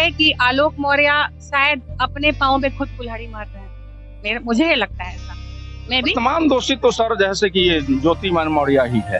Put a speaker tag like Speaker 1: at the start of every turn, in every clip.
Speaker 1: है कि आलोक मौर्य शायद अपने पाँव पे खुद कुल्हाड़ी मार रहे हैं। मुझे ये लगता है ऐसा। मैं भी
Speaker 2: तमाम दोषी तो सर जैसे कि ये ज्योतिमान मौर्य ही है।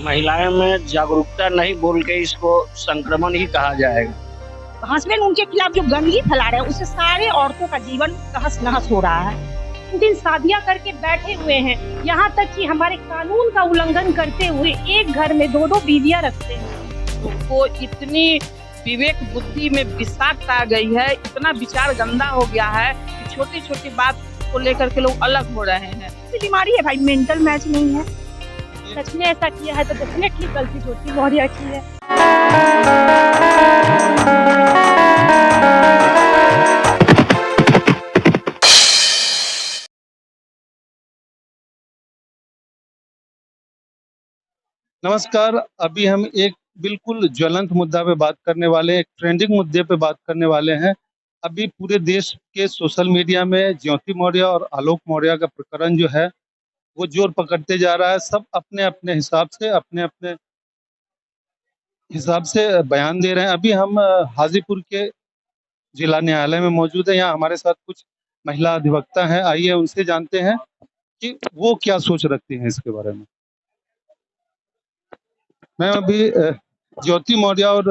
Speaker 3: महिलाओं में जागरूकता नहीं बोल के इसको संक्रमण ही कहा जाएगा।
Speaker 4: हस्बैंड उनके खिलाफ जो गंदगी फैला रहे हैं उससे सारे औरतों का जीवन तहस नहस हो रहा है। दिन शादियां करके बैठे हुए हैं, यहाँ तक कि हमारे कानून का उल्लंघन करते हुए एक घर में दो दो बीवियां रखते हैं।
Speaker 5: वो इतनी विवेक बुद्धि में विषाक्त आ गई है, इतना विचार गंदा हो गया है कि छोटी छोटी बात को लेकर के लोग अलग हो रहे हैं।
Speaker 4: बीमारी है भाई, मेंटल मैच नहीं है। सच में ऐसा किया है तो डेफिनेटली गलती होती बहुत अच्छी है।
Speaker 6: नमस्कार। अभी हम एक बिल्कुल ज्वलंत मुद्दा पे बात करने वाले हैं, एक ट्रेंडिंग मुद्दे पे बात करने वाले हैं। अभी पूरे देश के सोशल मीडिया में ज्योति मौर्य और आलोक मौर्य का प्रकरण जो है वो जोर पकड़ते जा रहा है। सब अपने अपने हिसाब से बयान दे रहे हैं। अभी हम हाजीपुर के जिला न्यायालय में मौजूद है। यहाँ हमारे साथ कुछ महिला अधिवक्ता हैं, आइए उनसे जानते हैं कि वो क्या सोच रखती हैं इसके बारे में। मैं अभी ज्योति मौर्य और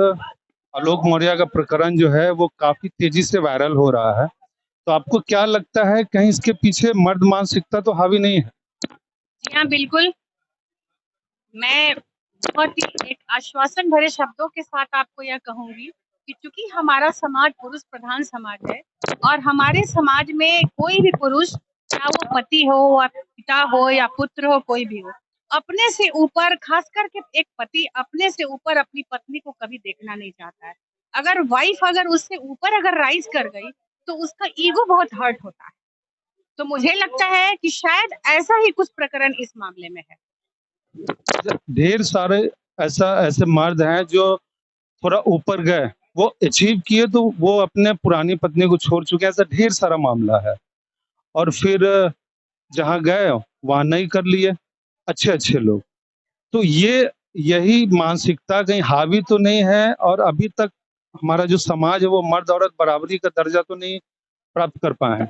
Speaker 6: आलोक मौर्य का प्रकरण जो है वो काफी तेजी से वायरल हो रहा है, तो आपको क्या लगता है कहीं इसके पीछे मर्द मानसिकता तो हावी नहीं है?
Speaker 1: जी हाँ, बिल्कुल। मैं बहुत ही एक आश्वासन भरे शब्दों के साथ आपको यह कहूंगी कि चूंकि हमारा समाज पुरुष प्रधान समाज है और हमारे समाज में कोई भी पुरुष, चाहे वो पति हो या पिता हो या पुत्र हो, कोई भी हो, अपने से ऊपर, खास करके एक पति अपने से ऊपर अपनी पत्नी को कभी देखना नहीं चाहता है। अगर वाइफ अगर उससे ऊपर अगर राइज कर गई तो उसका ईगो बहुत हर्ट होता है। तो मुझे लगता है कि शायद ऐसा ही कुछ प्रकरण इस मामले में है।
Speaker 6: ढेर सारे ऐसे मर्द हैं जो थोड़ा ऊपर गए, वो अचीव किए तो वो अपने पुरानी पत्नी को छोड़ चुके हैं। ऐसा ढेर सारा मामला है। और फिर जहाँ गए वहां नहीं कर लिए अच्छे लोग। तो यही मानसिकता कहीं हावी तो नहीं है? और अभी तक हमारा जो समाज है वो मर्द औरत बराबरी का दर्जा तो नहीं प्राप्त कर पाए हैं?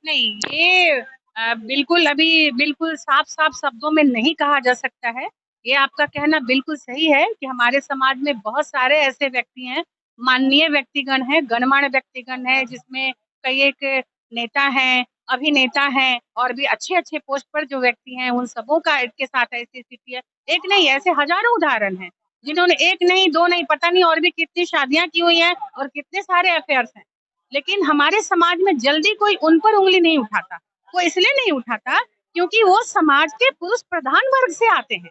Speaker 1: नहीं, ये बिल्कुल अभी बिल्कुल साफ शब्दों में नहीं कहा जा सकता है। ये आपका कहना बिल्कुल सही है कि हमारे समाज में बहुत सारे ऐसे व्यक्ति हैं, माननीय व्यक्तिगण हैं, गणमान्य व्यक्तिगण हैं, जिसमें कई एक नेता हैं, अभिनेता हैं और भी अच्छे पोस्ट पर जो व्यक्ति हैं, उन सबों का के साथ ऐसी स्थिति है। एक नहीं, ऐसे हजारों उदाहरण हैं जिन्होंने एक नहीं, दो नहीं, पता नहीं और भी कितनी शादियां की हुई हैं और कितने सारे अफेयर्स हैं। लेकिन हमारे समाज में जल्दी कोई उन पर उंगली नहीं उठाता। वो इसलिए नहीं उठाता क्योंकि वो समाज के पुरुष प्रधान वर्ग से आते हैं।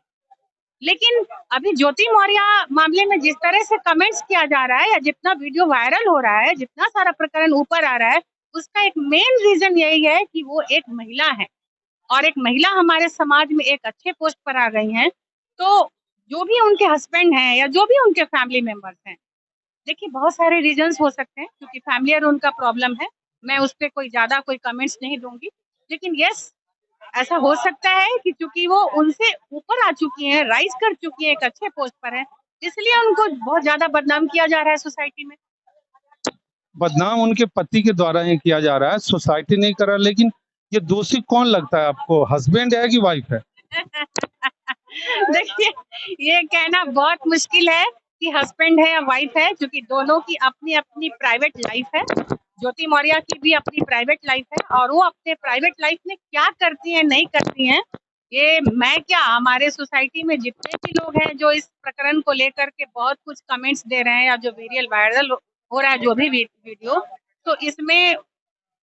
Speaker 1: लेकिन अभी ज्योति मौर्य मामले में जिस तरह से कमेंट्स किया जा रहा है या जितना वीडियो वायरल हो रहा है, जितना सारा प्रकरण ऊपर आ रहा है, उसका एक मेन रीजन यही है कि वो एक महिला है और एक महिला हमारे समाज में एक अच्छे पोस्ट पर आ गई हैं। तो जो भी उनके हस्बैंड हैं या जो भी उनके फैमिली मेंबर्स हैं, देखिए बहुत सारे रीजंस हो सकते हैं क्योंकि फैमिलियर उनका प्रॉब्लम है। मैं उस पर कोई ज्यादा कोई कमेंट्स नहीं दूंगी, लेकिन यस, ऐसा हो सकता है कि क्योंकि वो उनसे ऊपर आ चुकी हैं, राइज कर चुकी हैं, एक अच्छे पोस्ट पर है, इसलिए उनको बहुत ज्यादा बदनाम किया जा रहा है सोसाइटी में।
Speaker 6: बदनाम उनके पति के द्वारा ही किया जा रहा है, सोसाइटी नहीं कर रहा। लेकिन ये दोषी कौन लगता है आपको, हस्बैंड है कि वाइफ है?
Speaker 1: देखिए, ये कहना बहुत मुश्किल है कि हस्बैंड है या वाइफ है, क्योंकि दोनों की अपनी अपनी प्राइवेट लाइफ है। ज्योति मौर्य की भी अपनी प्राइवेट लाइफ है और वो अपने प्राइवेट लाइफ में क्या करती हैं, नहीं करती हैं, ये मैं क्या, हमारे सोसाइटी में जितने भी लोग हैं जो इस प्रकरण को लेकर के बहुत कुछ कमेंट्स दे रहे हैं या जो वीडियो वायरल हो रहा है, जो भी वीडियो, तो इसमें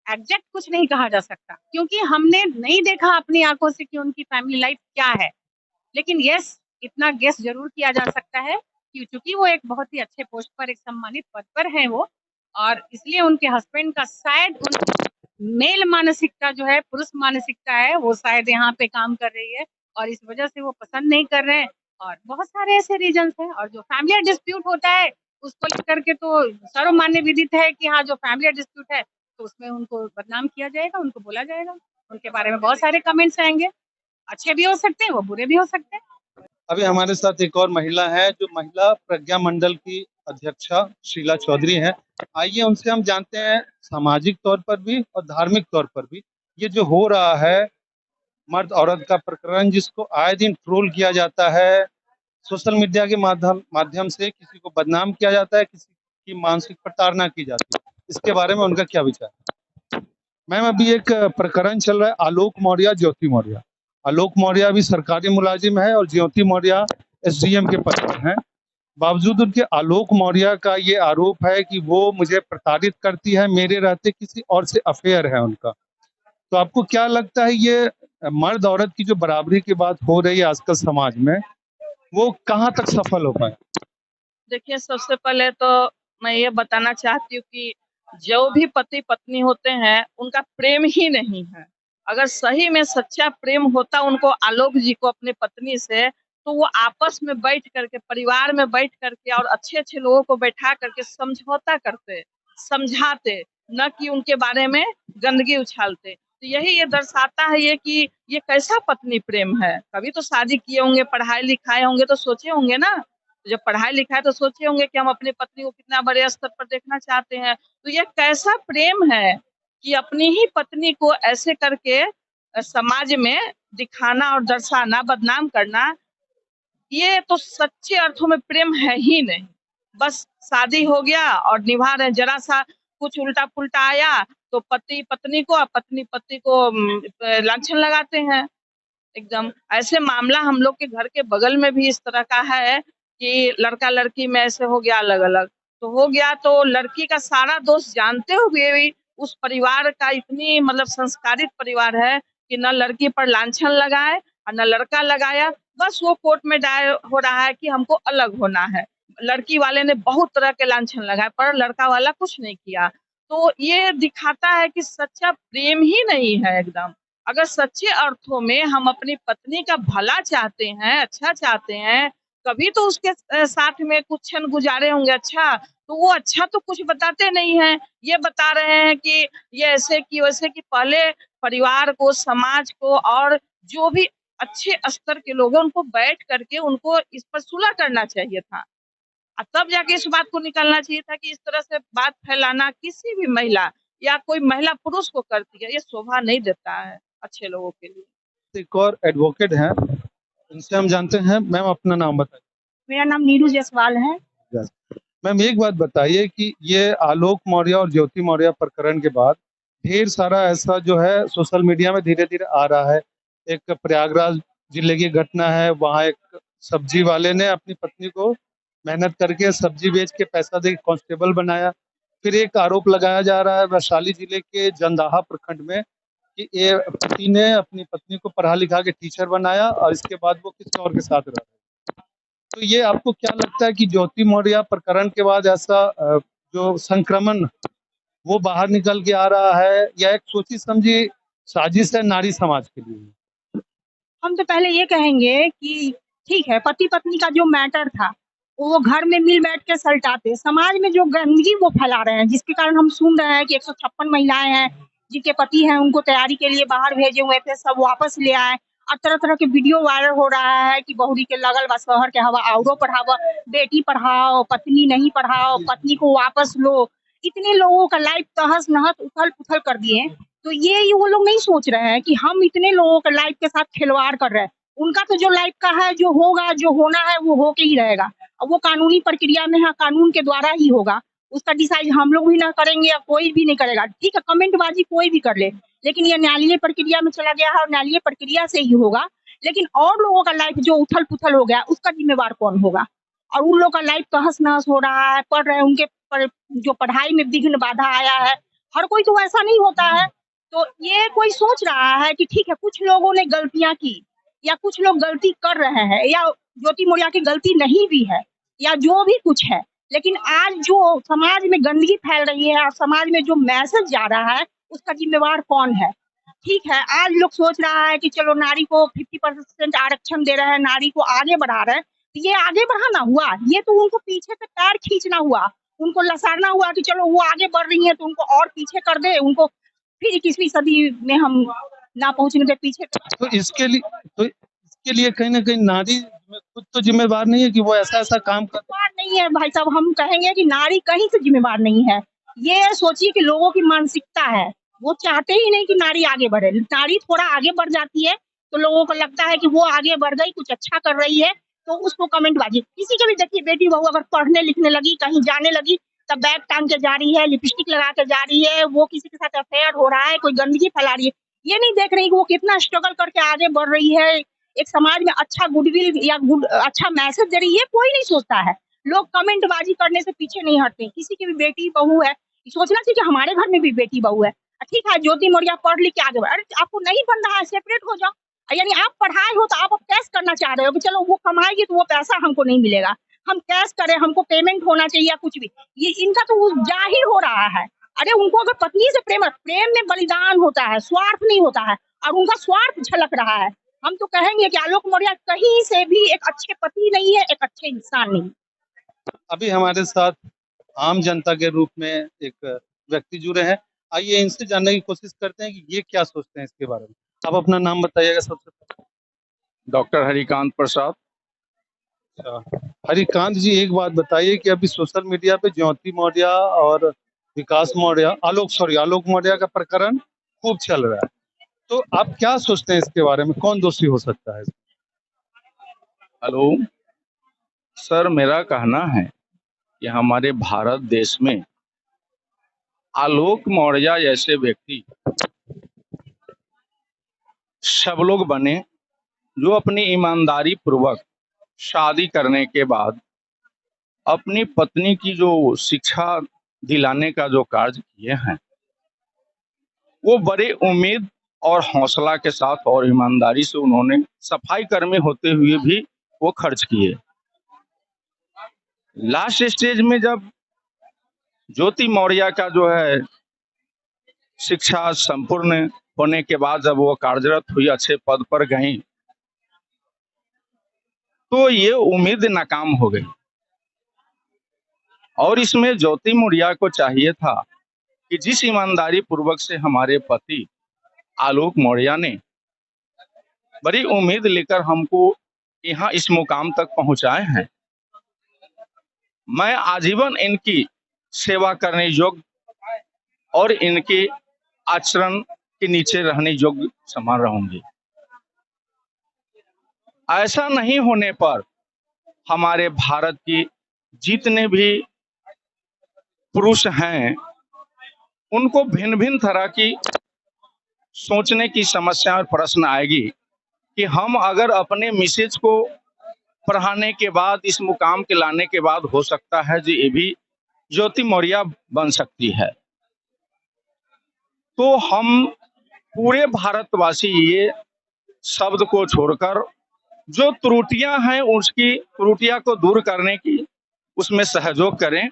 Speaker 1: एग्जैक्ट कुछ नहीं कहा जा सकता क्योंकि हमने नहीं देखा अपनी आंखों से कि उनकी फैमिली लाइफ क्या है। लेकिन यस, इतना गेस जरूर किया जा सकता है कि चूंकि वो एक बहुत ही अच्छे पोस्ट पर, एक सम्मानित पद पर हैं वो, और इसलिए उनके हस्बैंड का शायद उन मेल मानसिकता जो है, पुरुष मानसिकता है, वो शायद यहाँ पे काम कर रही है और इस वजह से वो पसंद नहीं कर रहे हैं। और बहुत सारे ऐसे रीजंस हैं। और जो फैमिली डिस्प्यूट होता है उसको लेकर के तो सर्वमान्य विदित है कि हाँ, जो फैमिली डिस्प्यूट है तो उसमें उनको बदनाम किया जाएगा, उनको बोला जाएगा, उनके बारे में बहुत सारे कमेंट्स आएंगे, अच्छे भी हो सकते हैं, वो बुरे भी हो सकते हैं।
Speaker 6: अभी हमारे साथ एक और महिला है जो महिला प्रज्ञा मंडल की अध्यक्षा शीला चौधरी है। आइए उनसे हम जानते हैं सामाजिक तौर पर भी और धार्मिक तौर पर भी ये जो हो रहा है मर्द औरत का प्रकरण, जिसको आए दिन ट्रोल किया जाता है, सोशल मीडिया के माध्यम से किसी को बदनाम किया जाता है, किसी की मानसिक प्रताड़ना की जाती है, इसके बारे में उनका क्या विचार है? मैम, अभी एक प्रकरण चल रहा है आलोक मौर्य ज्योति मौर्य। आलोक मौर्य अभी सरकारी मुलाजिम है और ज्योति मौर्य एसडीएम के पद पर हैं। बावजूद उनके आलोक मौर्य का ये आरोप है कि वो मुझे प्रताड़ित करती है, मेरे रहते किसी और से अफेयर है उनका। तो आपको क्या लगता है ये मर्द औरत की जो बराबरी की बात हो रही है आजकल समाज में, वो कहाँ तक सफल हो पाए?
Speaker 5: देखिए, सबसे पहले तो मैं ये बताना चाहती हूँ कि जो भी पति पत्नी होते हैं उनका प्रेम ही नहीं है। अगर सही में सच्चा प्रेम होता उनको आलोक जी को अपनी पत्नी से, तो वो आपस में बैठ करके, परिवार में बैठ करके और अच्छे-अच्छे लोगों को बैठा करके समझौता करते, समझाते, न कि उनके बारे में गंदगी उछालते। तो यही ये दर्शाता है ये कि ये कैसा पत्नी प्रेम है। कभी तो शादी किए होंगे, पढ़ाए-लिखाए होंगे तो सोचे होंगे ना, जब पढ़ाई लिखा है तो सोचे होंगे कि हम अपनी पत्नी को कितना बड़े स्तर पर देखना चाहते हैं। तो ये कैसा प्रेम है कि अपनी ही पत्नी को ऐसे करके समाज में दिखाना और दर्शाना, बदनाम करना, ये तो सच्चे अर्थों में प्रेम है ही नहीं। बस शादी हो गया और निभा रहे, जरा-सा कुछ उल्टा-पुल्टा आया तो पति पत्नी को और पत्नी पति को लांछन लगाते हैं। एकदम ऐसे मामला हम लोग के घर के बगल में भी इस तरह का है कि लड़का-लड़की में ऐसे हो गया अलग-अलग। तो हो गया तो लड़की का सारा दोष जानते हुए भी उस परिवार का इतनी मतलब संस्कारित परिवार है कि न लड़की पर लांछन लगाए और न लड़का लगाया। बस वो कोर्ट में दायर हो रहा है कि हमको अलग होना है। लड़की वाले ने बहुत तरह के लांछन लगाए पर लड़का वाला कुछ नहीं किया। तो ये दिखाता है कि सच्चा प्रेम ही नहीं है एकदम। अगर सच्चे अर्थों में हम अपनी पत्नी का भला चाहते हैं, अच्छा चाहते हैं, कभी तो उसके साथ में कुछ क्षण गुजारे होंगे अच्छा, तो वो अच्छा तो कुछ बताते नहीं हैं। ये बता रहे हैं कि ये ऐसे की वैसे की। पहले परिवार को, समाज को और जो भी अच्छे स्तर के लोग हैं उनको बैठ करके उनको इस पर सुलह करना चाहिए था। तब जाके इस बात को निकालना चाहिए था कि इस तरह से बात फैलाना किसी भी महिला या कोई महिला पुरुष को करती है, ये शोभा नहीं देता है अच्छे लोगों के लिए।
Speaker 6: एक और एडवोकेट हैं, इनसे हम जानते हैं। मैम, अपना नाम बताइए।
Speaker 4: मेरा नाम नीरू जायसवाल है।
Speaker 6: मैम, एक बात बताइए कि ये आलोक मौर्य और ज्योति मौर्य प्रकरण के बाद ढेर सारा ऐसा जो है सोशल मीडिया में धीरे धीरे आ रहा है। एक प्रयागराज जिले की घटना है, वहाँ एक सब्जी वाले ने अपनी पत्नी को मेहनत करके सब्जी बेच के पैसा दे के कांस्टेबल बनाया। फिर एक आरोप लगाया जा रहा है वैशाली जिले के जंदाहा प्रखंड में कि ये पति ने अपनी पत्नी को पढ़ा लिखा के टीचर बनाया और इसके बाद वो किसी और के साथ रह रहे। तो ये आपको क्या लगता है कि ज्योति मौर्य प्रकरण के बाद ऐसा जो संक्रमण वो बाहर निकल के आ रहा है, या एक सोची समझी साजिश है नारी समाज के लिए?
Speaker 4: हम तो पहले ये कहेंगे कि ठीक है, पति पत्नी का जो मैटर था वो घर में मिल बैठ के सलटाते, समाज में जो गंदगी वो फैला रहे हैं, जिसके कारण हम सुन रहे हैं कि 156 महिलाएं हैं जिनके पति हैं, उनको तैयारी के लिए बाहर भेजे हुए थे, सब वापस ले आए। और तरह तरह के वीडियो वायरल हो रहा है कि बहुरी के लगल बा शहर के हवा औरो पढ़ावा, बेटी पढ़ाओ पत्नी नहीं पढ़ाओ, पत्नी को वापस लो। इतने लोगों का लाइफ तहस नहस उथल पुथल कर दिए। तो ये वो लोग नहीं सोच रहे हैं कि हम इतने लोगों के लाइफ के साथ खिलवाड़ कर रहे हैं। उनका तो जो लाइफ का है, जो होगा, जो होना है वो होके ही रहेगा। अब वो कानूनी प्रक्रिया में है, कानून के द्वारा ही होगा। उसका डिसाइड हम लोग भी ना करेंगे या कोई भी नहीं करेगा। ठीक है, कमेंटबाजी कोई भी कर ले, लेकिन ये न्यायालयीय प्रक्रिया में चला गया है और न्यायालयीय प्रक्रिया से ही होगा। लेकिन और लोगों का लाइफ जो उथल पुथल हो गया, उसका जिम्मेवार कौन होगा? और उन लोगों का लाइफ तहस नहस हो रहा है, पढ़ रहे हैं, उनके जो पढ़ाई में विघ्न बाधा आया है। हर कोई तो ऐसा नहीं होता है। तो ये कोई सोच रहा है कि ठीक है, कुछ लोगों ने गलतियां की या कुछ लोग गलती कर रहे हैं, या ज्योति मौर्य की गलती नहीं भी है, या जो भी कुछ है, लेकिन आज जो समाज में गंदगी फैल रही है और समाज में जो मैसेज जा रहा है, उसका जिम्मेवार कौन है? ठीक है, आज लोग सोच रहा है कि चलो नारी को 50% आरक्षण दे रहे हैं, नारी को आगे बढ़ा रहे हैं। तो ये आगे बढ़ाना हुआ? ये तो उनको पीछे से पैर खींचना हुआ, उनको लसारना हुआ कि चलो वो आगे बढ़ रही है तो उनको और पीछे कर दे, उनको फिर 21वीं सदी में हम ना पहुंचने दे पीछे।
Speaker 6: तो इसके लिए कहीं ना कहीं नारी खुद तो जिम्मेवार नहीं है कि वो ऐसा ऐसा काम कर।
Speaker 4: जिम्मेवार नहीं है भाई साहब, हम कहेंगे कि नारी कहीं से जिम्मेवार नहीं है। ये सोचिए कि लोगों की मानसिकता है, वो चाहते ही नहीं कि नारी आगे बढ़े। नारी थोड़ा आगे बढ़ जाती है तो लोगों को लगता है कि वो आगे बढ़ गई, कुछ अच्छा कर रही है, तो उसको कमेंट बाजी। किसी के भी देखिए, बेटी बहू अगर पढ़ने लिखने लगी, कहीं जाने लगी, तब बैग टांग के जा रही है, लिपस्टिक लगा के जा रही है, वो किसी के साथ अफेयर हो रहा है, कोई गंदगी फैला रही है, ये नहीं देख रही कि वो कितना स्ट्रगल करके आगे बढ़ रही है, एक समाज में अच्छा गुडविल या अच्छा मैसेज दे रही है। कोई नहीं सोचता है। लोग कमेंट बाजी करने से पीछे नहीं हटते। किसी की भी बेटी बहू है, सोचना चाहिए कि हमारे घर में भी बेटी बहू है। ठीक है, ज्योति मौर्य पढ़ लिख के आगे बढ़, अरे आपको नहीं बनना है, सेपरेट हो जाओ। यानी आप पढ़ाए हो तो आप अब कैश करना चाह रहे हो कि चलो वो कमाएगी तो वो पैसा हमको नहीं मिलेगा, हम कैश करें, हमको पेमेंट होना चाहिए या कुछ भी। ये इनका तो जाहिर हो रहा है। अरे उनको अगर पत्नी से प्रेम में बलिदान होता है, स्वार्थ नहीं होता है, और उनका स्वार्थ झलक रहा है। हम तो कहेंगे कि आलोक मौर्य कहीं से भी एक अच्छे पति नहीं है, एक अच्छे इंसान नहीं।
Speaker 6: अभी हमारे साथ आम जनता के रूप में एक व्यक्ति जुड़े हैं, आइए इनसे जानने की कोशिश करते हैं कि ये क्या सोचते हैं इसके बारे में। आप अपना नाम बताइएगा सबसे पहले।
Speaker 2: डॉक्टर हरिकांत प्रसाद।
Speaker 6: अच्छा, हरिकांत जी, एक बात बताइए कि अभी सोशल मीडिया पे ज्योति मौर्य और विकास मौर्य, आलोक मौर्य का प्रकरण खूब चल रहा है, तो आप क्या सोचते हैं इसके बारे में, कौन दोषी हो सकता है?
Speaker 2: हेलो सर, मेरा कहना है कि हमारे भारत देश में आलोक मौर्य जैसे व्यक्ति सब लोग बने जो अपनी ईमानदारी पूर्वक शादी करने के बाद अपनी पत्नी की जो शिक्षा दिलाने का जो कार्य किए हैं, वो बड़े उम्मीद और हौसला के साथ और ईमानदारी से उन्होंने सफाई कर्मी होते हुए भी वो खर्च किए। लास्ट स्टेज में जब ज्योति मौर्य का जो है शिक्षा संपूर्ण होने के बाद जब वो कार्यरत हुई, अच्छे पद पर गई, तो ये उम्मीद नाकाम हो गई। और इसमें ज्योति मौर्य को चाहिए था कि जिस ईमानदारी पूर्वक से हमारे पति आलोक मौर्य ने बड़ी उम्मीद लेकर हमको यहाँ इस मुकाम तक पहुंचाए हैं, मैं आजीवन इनकी सेवा करने योग्य और इनके आचरण के नीचे रहने योग्य समान रहूंगी। ऐसा नहीं होने पर हमारे भारत की जितने भी पुरुष हैं उनको भिन्न भिन्न तरह की सोचने की समस्या और प्रश्न आएगी कि हम अगर अपने मिसेज को पढ़ाने के बाद, इस मुकाम के लाने के बाद, हो सकता है जी ये भी ज्योति मौर्य बन सकती है। तो हम पूरे भारतवासी ये शब्द को छोड़कर जो त्रुटियां हैं उसकी त्रुटियां को दूर करने की उसमें सहयोग करें,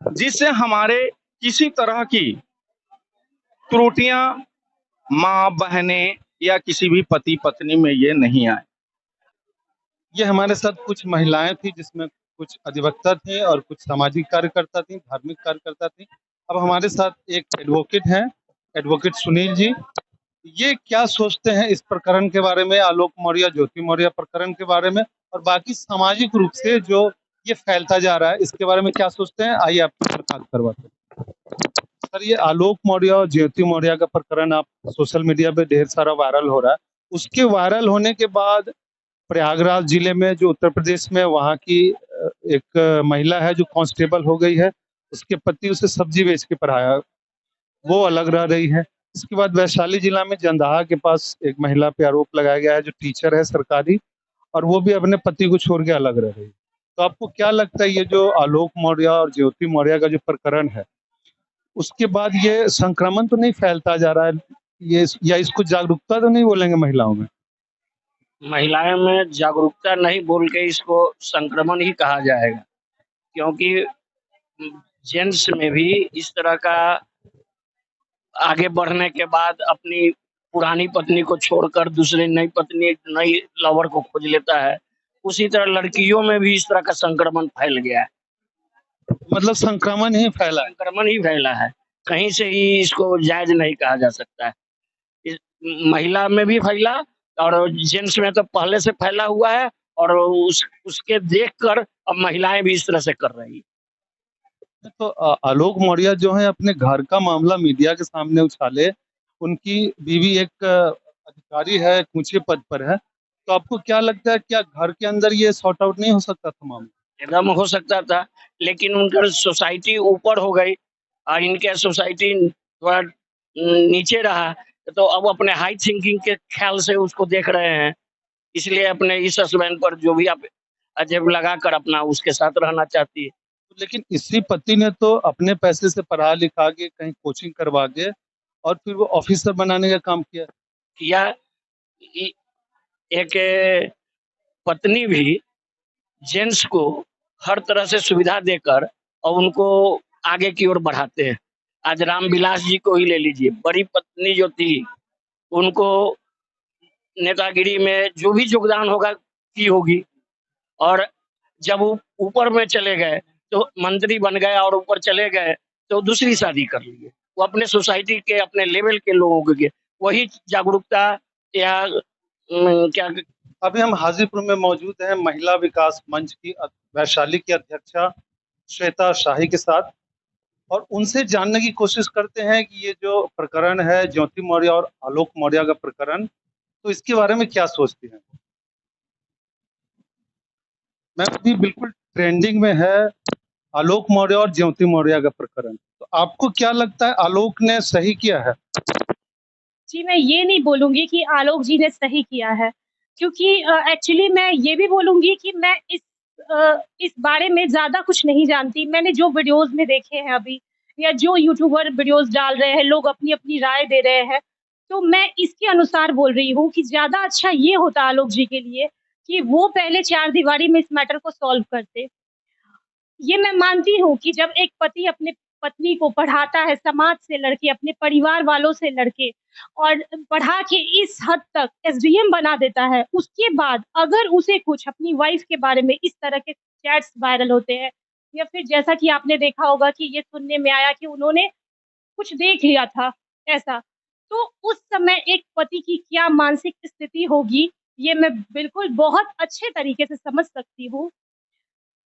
Speaker 2: जिससे हमारे किसी तरह की त्रुटियां माँ बहनें या किसी भी पति पत्नी में ये नहीं आए।
Speaker 6: ये हमारे साथ कुछ महिलाएं थी, जिसमें कुछ अधिवक्ता थे और कुछ सामाजिक कार्यकर्ता थी, धार्मिक कार्यकर्ता थी। अब हमारे साथ एक एडवोकेट हैं, एडवोकेट सुनील जी। ये क्या सोचते हैं इस प्रकरण के बारे में, आलोक मौर्य ज्योति मौर्य प्रकरण के बारे में, और बाकी सामाजिक रूप से जो ये फैलता जा रहा है इसके बारे में क्या सोचते हैं? आइए आपको बात करवाते हैं। सर, ये आलोक मौर्य और ज्योति मौर्य का प्रकरण आप सोशल मीडिया पे ढेर सारा वायरल हो रहा है। उसके वायरल होने के बाद प्रयागराज जिले में, जो उत्तर प्रदेश में, वहाँ की एक महिला है जो कांस्टेबल हो गई है, उसके पति उसे सब्जी बेच के पढ़ाया, वो अलग रह रही है। इसके बाद वैशाली जिला में जंदाहा के पास एक महिला पे आरोप लगाया गया है जो टीचर है सरकारी, और वो भी अपने पति को छोड़ के अलग रह रही है। तो आपको क्या लगता है ये जो आलोक मौर्य और ज्योति मौर्य का जो प्रकरण है, उसके बाद ये संक्रमण तो नहीं फैलता जा रहा है, ये या इसको जागरूकता तो नहीं बोलेंगे महिलाओं में?
Speaker 3: महिलाओं में जागरूकता नहीं बोल के इसको संक्रमण ही कहा जाएगा, क्योंकि जेंट्स में भी इस तरह का आगे बढ़ने के बाद अपनी पुरानी पत्नी को छोड़कर दूसरी नई लवर को खोज लेता है, उसी तरह लड़कियों में भी इस तरह का संक्रमण फैल गया है।
Speaker 6: मतलब संक्रमण ही फैला
Speaker 3: है, कहीं से ही इसको जायज नहीं कहा जा सकता है। इस महिला में भी फैला और जेंट्स में तो पहले से फैला हुआ है, और उसके देखकर अब महिलाएं भी इस तरह से कर रही हैं।
Speaker 6: तो आलोक मौर्य जो है अपने घर का मामला मीडिया के सामने उछाले, उनकी बीवी एक अधिकारी है, एक ऊंचे पद पर है, तो आपको क्या लगता है, क्या घर के अंदर ये सॉर्ट आउट नहीं हो सकता था मामला?
Speaker 3: एकदम हो सकता था, लेकिन उनका सोसाइटी ऊपर हो गई और इनके सोसाइटी थोड़ा नीचे रहा, तो अब अपने हाई थिंकिंग के ख्याल से उसको देख रहे हैं, इसलिए अपने इस हस्बैंड पर जो भी आप अजब लगाकर अपना उसके साथ रहना चाहती है।
Speaker 6: लेकिन इसी पति ने तो अपने पैसे से पढ़ा लिखा के कहीं कोचिंग करवा के और फिर वो ऑफिसर बनाने का काम किया।
Speaker 3: किया एक पत्नी भी जेंट्स को हर तरह से सुविधा देकर और उनको आगे की ओर बढ़ाते हैं। आज रामविलास जी को ही ले लीजिए, बड़ी पत्नी जो थी उनको नेतागिरी में जो भी योगदान होगा की होगी, और जब वो ऊपर में चले गए तो मंत्री बन गए और ऊपर चले गए तो दूसरी शादी कर लिए। वो अपने सोसाइटी के अपने लेवल के लोगों के वही जागरूकता या क्या।
Speaker 6: अभी हम हाजीपुर में मौजूद हैं महिला विकास मंच की वैशाली की अध्यक्षा श्वेता शाही के साथ, और उनसे जानने की कोशिश करते हैं कि ये जो प्रकरण है ज्योति मौर्य और आलोक मौर्य का प्रकरण, तो इसके बारे में क्या सोचती हैं। मैम अभी बिल्कुल ट्रेंडिंग में है आलोक मौर्य और ज्योति मौर्य का प्रकरण, तो आपको क्या लगता है आलोक ने सही किया है?
Speaker 4: जी, मैं ये नहीं बोलूँगी कि आलोक जी ने सही किया है, क्योंकि एक्चुअली मैं ये भी बोलूँगी कि मैं इस बारे में ज़्यादा कुछ नहीं जानती। मैंने जो वीडियोज़ में देखे हैं अभी, या जो यूट्यूबर वीडियोज़ डाल रहे हैं, लोग अपनी-अपनी राय दे रहे हैं, तो मैं इसके अनुसार बोल रही हूँ कि ज़्यादा अच्छा ये होता आलोक जी के लिए कि वो पहले चार दीवारी में इस मैटर को सॉल्व करते। ये मैं मानती हूँ कि जब एक पति अपने पत्नी को पढ़ाता है समाज से लड़के, अपने परिवार वालों से लड़के, और पढ़ा के इस हद तक एसडीएम बना देता है, उसके बाद अगर उसे कुछ अपनी वाइफ के बारे में इस तरह के चैट्स वायरल होते हैं, या फिर जैसा कि आपने देखा होगा कि ये सुनने में आया कि उन्होंने कुछ देख लिया था ऐसा, तो उस समय एक पति की क्या मानसिक स्थिति होगी, ये मैं बिल्कुल बहुत अच्छे तरीके से समझ सकती हूँ।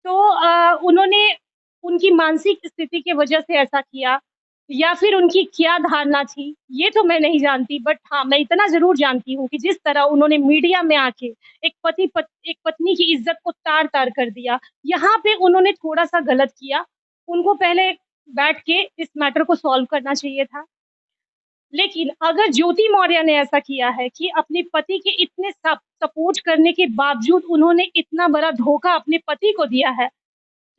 Speaker 4: तो उन्होंने उनकी मानसिक स्थिति की वजह से ऐसा किया, या फिर उनकी क्या धारणा थी, ये तो मैं नहीं जानती। बट हाँ, मैं इतना ज़रूर जानती हूँ कि जिस तरह उन्होंने मीडिया में आके एक पत्नी की इज़्ज़त को तार-तार कर दिया, यहाँ पे उन्होंने थोड़ा-सा गलत किया। उनको पहले बैठ के इस मैटर को सॉल्व करना चाहिए था। लेकिन अगर ज्योति मौर्य ने ऐसा किया है कि अपने पति के इतने सपोर्ट करने के बावजूद उन्होंने इतना बड़ा धोखा अपने पति को दिया है,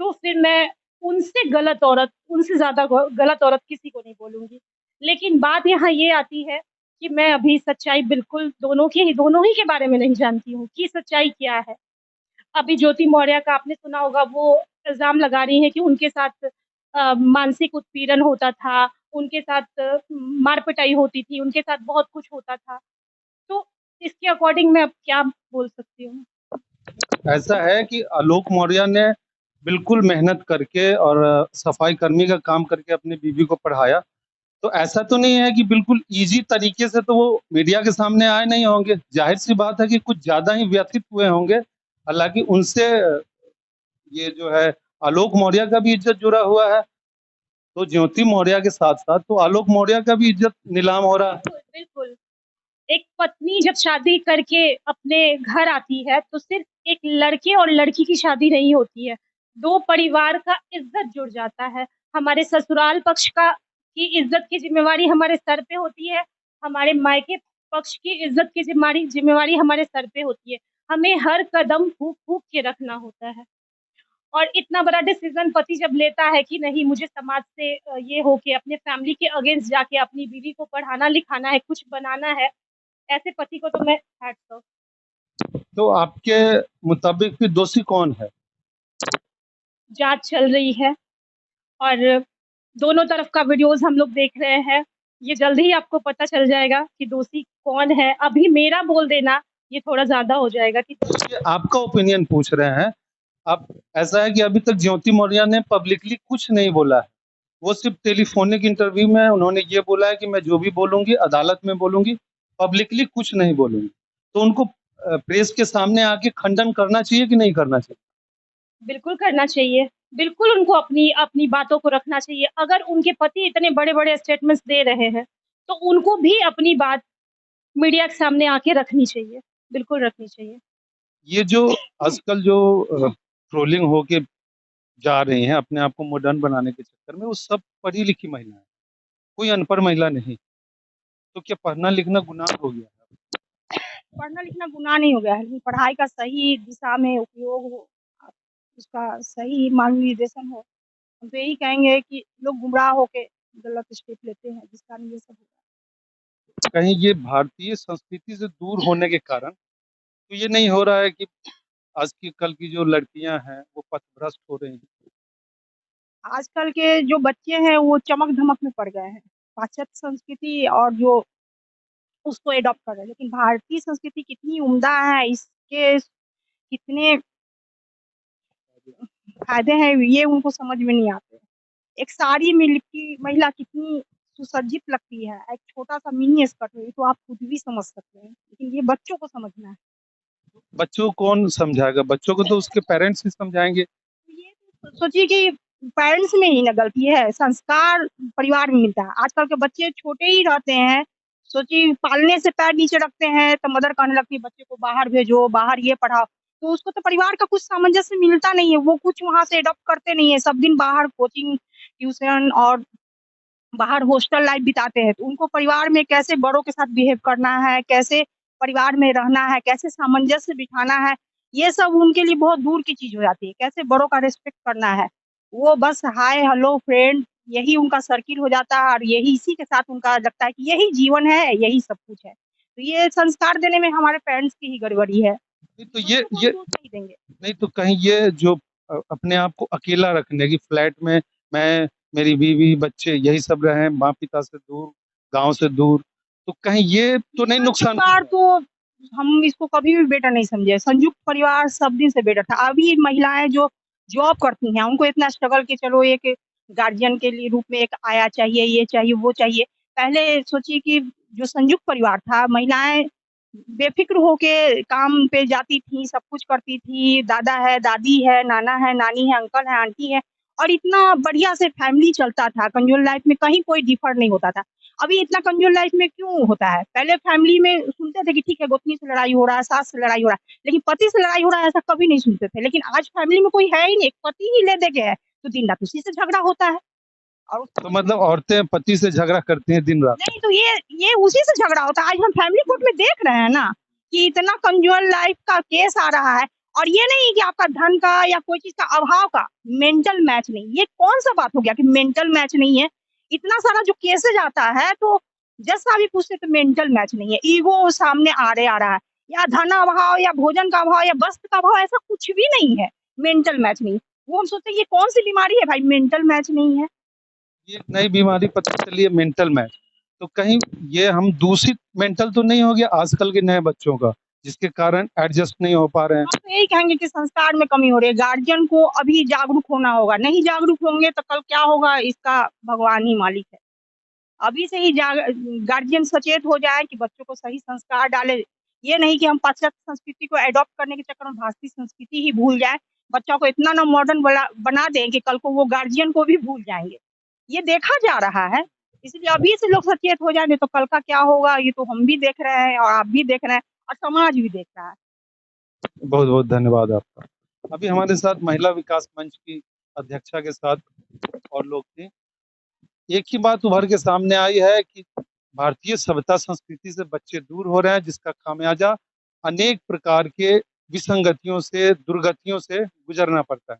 Speaker 4: तो फिर मैं उनसे ज़्यादा गलत औरत किसी को नहीं बोलूँगी। लेकिन बात यहाँ ये आती है कि मैं अभी सच्चाई बिल्कुल दोनों ही के बारे में नहीं जानती हूँ कि सच्चाई क्या है। अभी ज्योति मौर्य का आपने सुना होगा, वो इल्ज़ाम लगा रही हैं कि उनके साथ मानसिक उत्पीड़न होता था, उनके साथ मार-पिटाई होती थी, उनके साथ बहुत कुछ होता था। तो इसके अकॉर्डिंग मैं अब क्या बोल सकती हूँ?
Speaker 6: ऐसा है कि आलोक मौर्य ने बिल्कुल मेहनत करके और सफाई कर्मी का काम करके अपनी बीवी को पढ़ाया, तो ऐसा तो नहीं है कि बिल्कुल ईज़ी तरीके से तो वो मीडिया के सामने आए नहीं होंगे। ज़ाहिर-सी बात है कि कुछ ज़्यादा ही व्यथित हुए होंगे। हालाँकि उनसे ये जो है आलोक मौर्य का भी इज़्ज़त जुड़ा हुआ है, तो ज्योति मौर्य के साथ-साथ तो आलोक मौर्य का भी इज़्ज़त नीलाम हो रहा है।
Speaker 4: बिल्कुल, बिल्कुल। एक पत्नी जब शादी करके अपने घर आती है, तो सिर्फ़ एक लड़के और लड़की की शादी नहीं होती है। 2 परिवार का इज़्ज़त जुड़ जाता है। हमारे ससुराल पक्ष की इज़्ज़त की ज़िम्मेवारी हमारे सर पे होती है, हमारे मायके पक्ष की इज़्ज़त की ज़िम्मेवारी हमारे सर पे होती है। हमें हर कदम फूँक-फूँक के रखना होता है। और इतना बड़ा डिसीज़न पति जब लेता है कि नहीं, मुझे समाज से ये हो के अपने फैमिली के अगेंस्ट जाके अपनी बीवी को पढ़ाना-लिखाना है, कुछ बनाना है, ऐसे पति को तो मैं हैट्स ऑफ।
Speaker 6: तो आपके मुताबिक फिर दोषी कौन है?
Speaker 4: जाँच चल रही है और दोनों तरफ का वीडियोज़ हम लोग देख रहे हैं। ये जल्द ही आपको पता चल जाएगा कि दोषी कौन है। अभी मेरा बोल देना ये थोड़ा ज़्यादा हो जाएगा कि
Speaker 6: ये आपका ओपिनियन पूछ रहे हैं। अब ऐसा है कि अभी तक ज्योति मौर्य ने पब्लिकली कुछ नहीं बोला है। वो सिर्फ़ टेलीफ़ोनिक इंटरव्यू में उन्होंने ये बोला है कि मैं जो भी बोलूँगी अदालत में बोलूँगी, पब्लिकली कुछ नहीं बोलूँगी। तो उनको प्रेस के सामने आके खंडन करना चाहिए कि नहीं करना चाहिए?
Speaker 4: बिल्कुल करना चाहिए। बिल्कुल उनको अपनी अपनी बातों को रखना चाहिए। अगर उनके पति इतने बड़े-बड़े स्टेटमेंट्स दे रहे हैं, तो उनको भी अपनी बात मीडिया के सामने आके रखनी चाहिए। बिल्कुल रखनी चाहिए।
Speaker 6: ये जो आजकल जो ट्रोलिंग होके जा रही हैं अपने आप को मॉडर्न बनाने के चक्कर में, वो सब पढ़ी लिखी महिलाएं हैं, कोई अनपढ़ महिला नहीं। तो क्या पढ़ना लिखना गुनाह हो गया है?
Speaker 4: पढ़ना लिखना गुनाह नहीं हो गया है, लेकिन पढ़ाई का सही दिशा में उपयोग हो, उसका सही मार्गनिर्देशन हो। हम तो यही कहेंगे कि लोग गुमराह होके गलत स्टेप लेते हैं, जिस कारण ये सब हो रहा
Speaker 6: कहीं ये भारतीय संस्कृति से दूर होने के कारण तो ये नहीं हो रहा है कि आज की कल की जो लड़कियां हैं वो पथभ्रष्ट हो रही हैं?
Speaker 4: है। आजकल के जो बच्चे हैं वो चमक-धमक में पड़ गए हैं। पाश्चात्य संस्कृति और जो उसको एडॉप्ट कर रहे हैं, लेकिन भारतीय संस्कृति कितनी उम्दा है, इसके कितने फ़ायदे हैं, ये उनको समझ में नहीं आते। एक साड़ी में लिपटी महिला कितनी सुसज्जित लगती है, एक छोटा-सा मिनी स्कर्ट में, ये तो आप खुद भी समझ सकते हैं, लेकिन ये बच्चों को समझना है।
Speaker 6: बच्चों को कौन समझाएगा? बच्चों को तो उसके पेरेंट्स ही समझाएंगे।
Speaker 4: तो ये तो सोचिए कि पेरेंट्स में ही ना गलती है, संस्कार परिवार में मिलता है। आजकल के बच्चे छोटे ही रहते हैं, सोचिए पालने से पैर नीचे रखते हैं, तो मदर कहने लगती है बच्चे को बाहर भेजो, बाहर ये पढ़ाओ। तो उसको तो परिवार का कुछ सामंजस्य मिलता नहीं है, वो कुछ वहाँ से एडॉप्ट करते नहीं है, सब दिन बाहर कोचिंग, ट्यूशन और बाहर हॉस्टल लाइफ बिताते हैं, तो उनको परिवार में कैसे बड़ों के साथ बिहेव करना है, कैसे परिवार में रहना है, कैसे सामंजस्य बिठाना है, ये सब उनके लिए बहुत दूर की चीज़ हो जाती है। कैसे बड़ों का रिस्पेक्ट करना है, वो बस हाय, हेलो, फ्रेंड यही उनका सर्किल हो जाता है और यही इसी के साथ उनका लगता है कि यही जीवन है, यही सब कुछ है। तो ये संस्कार देने में हमारे पेरेंट्स की ही गड़बड़ी है।
Speaker 6: नहीं तो
Speaker 4: बच्चों को हम दोष नहीं देंगे।
Speaker 6: नहीं तो कहीं ये जो अपने आप को अकेला रखने की फ्लैट में मैं, मेरी बीवी, बच्चे यही सब रहें, माँ-पिता से दूर, गाँव से दूर, तो कहीं ये तो नहीं
Speaker 4: परिवार
Speaker 6: नुकसान
Speaker 4: परिवार
Speaker 6: करेगा?
Speaker 4: तो हम इसको कभी भी बेटर नहीं समझे। संयुक्त परिवार सब दिन से बेटर था। अभी महिलाएँ जो जॉब करती हैं, उनको इतना स्ट्रगल कि चलो एक गार्जियन के लिए रूप में एक आया चाहिए, ये चाहिए, वो चाहिए। पहले सोचिए कि जो संयुक्त परिवार था, महिलाएँ बेफ़िक्र होके काम पे जाती थीं, सब कुछ करती थीं। दादा है, दादी है, नाना है, नानी है, अंकल है, आंटी है और इतना बढ़िया से फैमिली चलता था। कंजुअल लाइफ़ में कहीं कोई डिफ़र नहीं होता था। अभी इतना कंजुअल लाइफ में क्यों होता है? पहले फैमिली में सुनते थे कि ठीक है गोतनी से लड़ाई हो रहा है, सास से लड़ाई हो रहा है, लेकिन पति से लड़ाई हो रहा है ऐसा कभी नहीं सुनते थे। लेकिन आज फैमिली में कोई है ही नहीं, एक पति ही ले दे के है, तो दिन-रात उसी से झगड़ा होता है। और
Speaker 6: तो मतलब औरतें पति से झगड़ा करती हैं दिन-रात?
Speaker 4: नहीं तो ये उसी से झगड़ा होता है। आज हम फैमिली कोर्ट में देख रहे हैं ना कि इतना कंजुअल लाइफ का केस आ रहा है और ये नहीं कि आपका धन का या कोई चीज़ का अभाव का, मेंटल मैच नहीं। ये कौन-सा बात हो गया कि मेंटल मैच नहीं है? इतना सारा जो केसेज़ आता है तो जज साहब भी पूछते तो मेंटल मैच नहीं है, ईगो सामने आ रहा है या धन अभाव या भोजन का अभाव या वस्त्र का अभाव ऐसा कुछ भी नहीं है, मेंटल मैच नहीं। वो हम सोचते हैं ये कौन-सी बीमारी है भाई मेंटल मैच नहीं है।
Speaker 6: ये एक नई बीमारी पता चली है मेंटल मैच। तो कहीं ये हम दूषित मेंटल तो नहीं हो गया आजकल के नए बच्चों का, जिसके कारण एडजस्ट नहीं हो पा रहे हैं?
Speaker 4: हम तो यही कहेंगे कि संस्कार में कमी हो रही है, गार्जियन को अभी जागरूक होना होगा, नहीं जागरूक होंगे तो कल क्या होगा इसका भगवान ही मालिक है। अभी से ही गार्जियन सचेत हो जाए कि बच्चों को सही संस्कार डाले, ये नहीं कि हम पाश्चात्य संस्कृति को एडॉप्ट करने के चक्कर में भारतीय संस्कृति ही भूल जाएँ, बच्चों को इतना ना मॉडर्न बना दें कि कल को वो गार्जियन को भी भूल जाएँगे। ये देखा जा रहा है, इसलिए अभी से लोग सचेत हो जाएँ, नहीं तो कल का क्या होगा ये तो हम भी देख रहे हैं और आप भी देख रहे हैं और समाज भी देख रहा है।
Speaker 6: बहुत-बहुत धन्यवाद आपका। अभी हमारे साथ महिला विकास मंच की अध्यक्षा के साथ और लोग थे। एक ही बात उभर के सामने आई है कि भारतीय सभ्यता संस्कृति से बच्चे दूर हो रहे हैं, जिसका खामियाजा अनेक प्रकार के विसंगतियों से, दुर्गतियों से गुजरना पड़ता है।